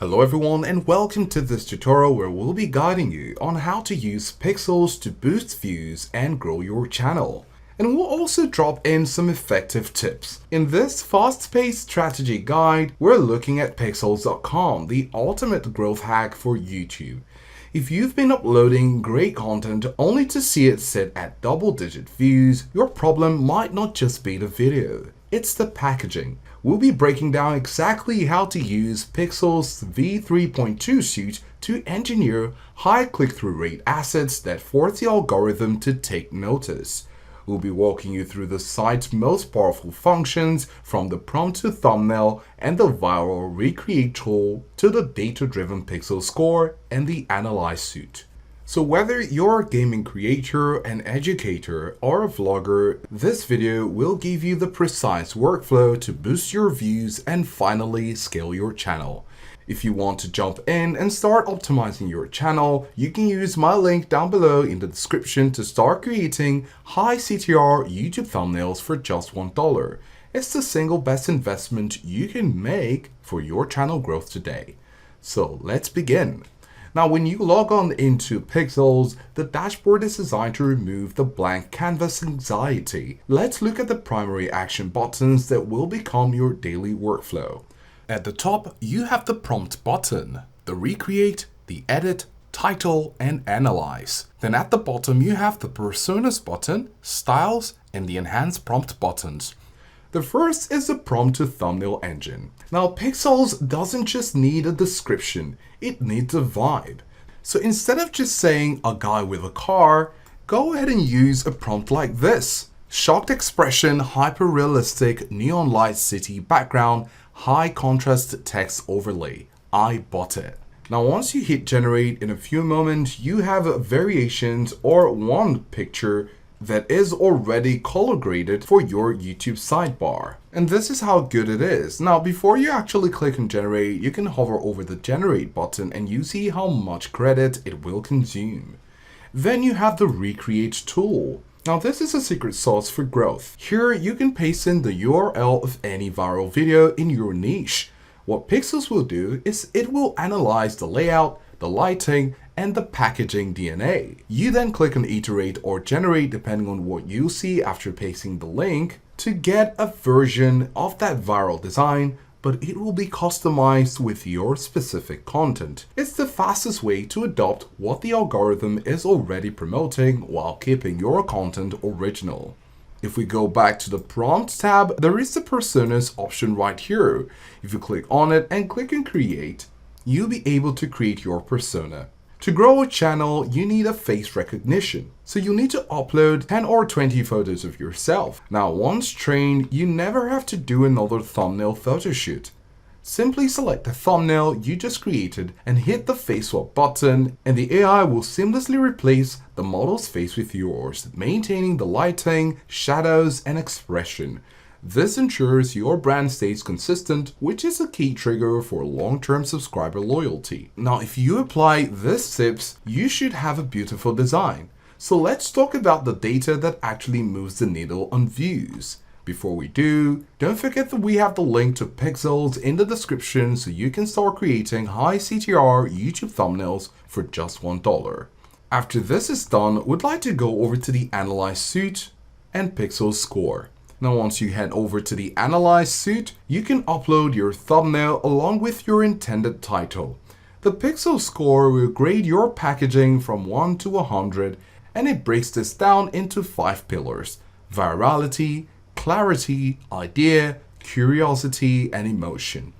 Hello everyone and welcome to this tutorial where we'll be guiding you on how to use Pikzels to boost views and grow your channel. And we'll also drop in some effective tips. In this fast-paced strategy guide, we're looking at Pikzels.com, the ultimate growth hack for YouTube. If you've been uploading great content only to see it sit at double-digit views, your problem might not just be the video, it's the packaging. We'll be breaking down exactly how to use Pikzels v3.2 suite to engineer high click-through rate assets that force the algorithm to take notice. We'll be walking you through the site's most powerful functions, from the prompt to thumbnail and the viral recreate tool to the data-driven pixel score and the analyze suite. So whether you're a gaming creator, an educator, or a vlogger, this video will give you the precise workflow to boost your views and finally scale your channel. If you want to jump in and start optimizing your channel, you can use my link down below in the description to start creating high CTR YouTube thumbnails for just $1. It's the single best investment you can make for your channel growth today. So let's begin. Now, when you log on into Pikzels, the dashboard is designed to remove the blank canvas anxiety. Let's look at the primary action buttons that will become your daily workflow. At the top, you have the prompt button, the recreate, the edit, title, and analyze. Then at the bottom, you have the personas button, styles, and the enhance prompt buttons. The first is the prompt to thumbnail engine. Now, Pikzels doesn't just need a description, it needs a vibe. So instead of just saying a guy with a car, go ahead and use a prompt like this. Shocked expression, hyper-realistic, neon light city background, high contrast text overlay. I bought it. Now once you hit generate, in a few moments you have variations or one picture that is already color graded for your YouTube sidebar. And this is how good it is. Now before you actually click on generate, you can hover over the generate button and you see how much credit it will consume. Then you have the recreate tool. Now this is a secret sauce for growth. Here you can paste in the URL of any viral video in your niche. What Pikzels will do is it will analyze the layout, the lighting, and the packaging DNA. You then click on iterate or generate depending on what you see after pasting the link to get a version of that viral design, but it will be customized with your specific content. It's the fastest way to adopt what the algorithm is already promoting while keeping your content original. If we go back to the prompt tab, there is the personas option right here. If you click on it and click on create, you'll be able to create your persona. To grow a channel, you need a face recognition. So you need to upload 10 or 20 photos of yourself. Now, once trained, you never have to do another thumbnail photo shoot. Simply select the thumbnail you just created and hit the face swap button, and the AI will seamlessly replace the model's face with yours, maintaining the lighting, shadows, and expression. This ensures your brand stays consistent, which is a key trigger for long-term subscriber loyalty. Now, if you apply these tips, you should have a beautiful design. So let's talk about the data that actually moves the needle on views. Before we do, don't forget that we have the link to Pikzels in the description so you can start creating high CTR YouTube thumbnails for just $1. After this is done, we'd like to go over to the Analyze suite and Pikzels score. Now once you head over to the Analyze suite, you can upload your thumbnail along with your intended title. The Pikzels score will grade your packaging from 1 to 100, and it breaks this down into 5 pillars: virality, clarity, idea, curiosity, and emotion.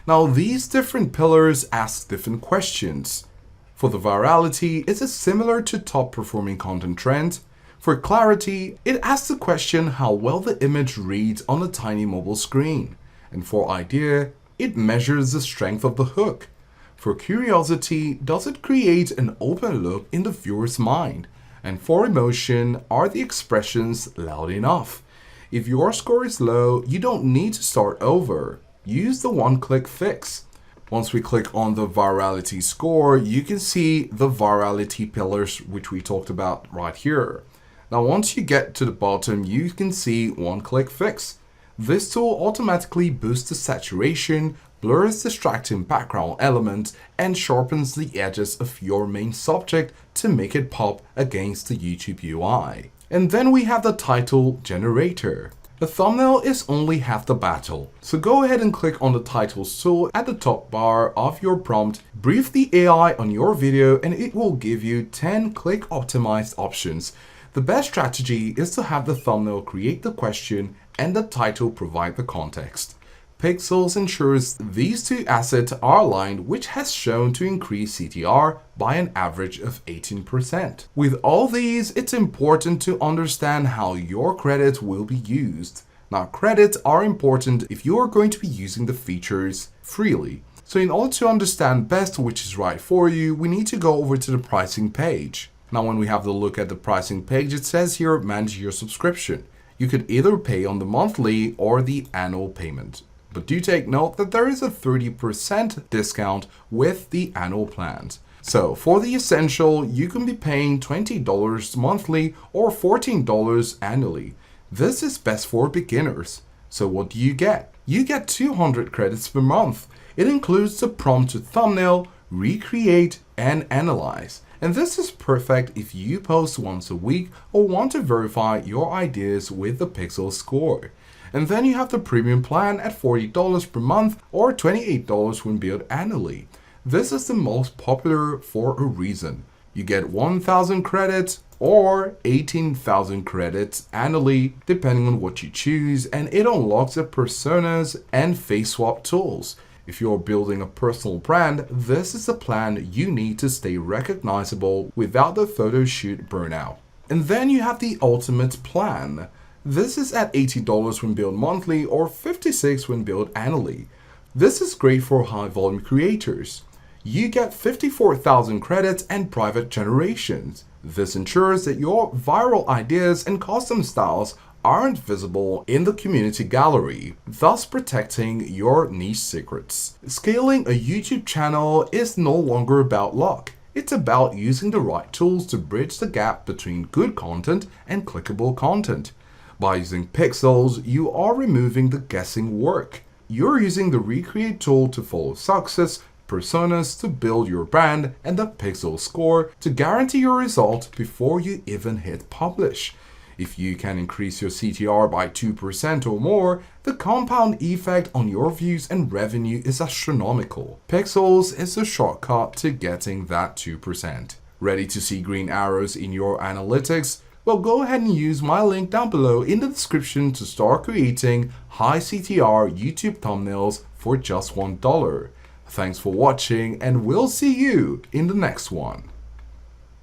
Now these different pillars ask different questions. For the virality, is it similar to top performing content trends? For clarity, it asks the question how well the image reads on a tiny mobile screen. And for idea, it measures the strength of the hook. For curiosity, does it create an open loop in the viewer's mind? And for emotion, are the expressions loud enough? If your score is low, you don't need to start over. Use the one-click fix. Once we click on the virality score, you can see the virality pillars which we talked about right here. Now once you get to the bottom, you can see one-click fix. This tool automatically boosts the saturation, blurs distracting background elements, and sharpens the edges of your main subject to make it pop against the YouTube UI. And then we have the title generator. The thumbnail is only half the battle, so go ahead and click on the titles tool at the top bar of your prompt, brief the AI on your video, and it will give you 10 click optimized options. The best strategy is to have the thumbnail create the question and the title provide the context. Pikzels ensures these two assets are aligned, which has shown to increase CTR by an average of 18%. With all these, it's important to understand how your credits will be used. Now, credits are important if you are going to be using the features freely. So in order to understand best which is right for you, we need to go over to the pricing page. Now, when we have the look at the pricing page, it says here, manage your subscription. You could either pay on the monthly or the annual payment. But do take note that there is a 30% discount with the annual plans. So for the essential, you can be paying $20 monthly or $14 annually. This is best for beginners. So what do you get? You get 200 credits per month. It includes the prompt to thumbnail, recreate, and analyze. And this is perfect if you post once a week or want to verify your ideas with the Pikzels score. And then you have the premium plan at $40 per month or $28 when billed annually. This is the most popular for a reason. You get 1,000 credits or 18,000 credits annually depending on what you choose, and it unlocks the personas and face swap tools. If you're building a personal brand, this is the plan you need to stay recognizable without the photo shoot burnout. And then you have the ultimate plan. This is at $80 when billed monthly or $56 when billed annually. This is great for high volume creators. You get 54,000 credits and private generations. This ensures that your viral ideas and custom styles aren't visible in the community gallery, thus protecting your niche secrets. Scaling a YouTube channel is no longer about luck. It's about using the right tools to bridge the gap between good content and clickable content. By using Pikzels, you are removing the guessing work. You're using the Recreate tool to follow success, personas to build your brand, and the Pikzels score to guarantee your result before you even hit publish. If you can increase your CTR by 2% or more, the compound effect on your views and revenue is astronomical. Pikzels is the shortcut to getting that 2%. Ready to see green arrows in your analytics? Well, go ahead and use my link down below in the description to start creating high CTR YouTube thumbnails for just $1. Thanks for watching, and we'll see you in the next one.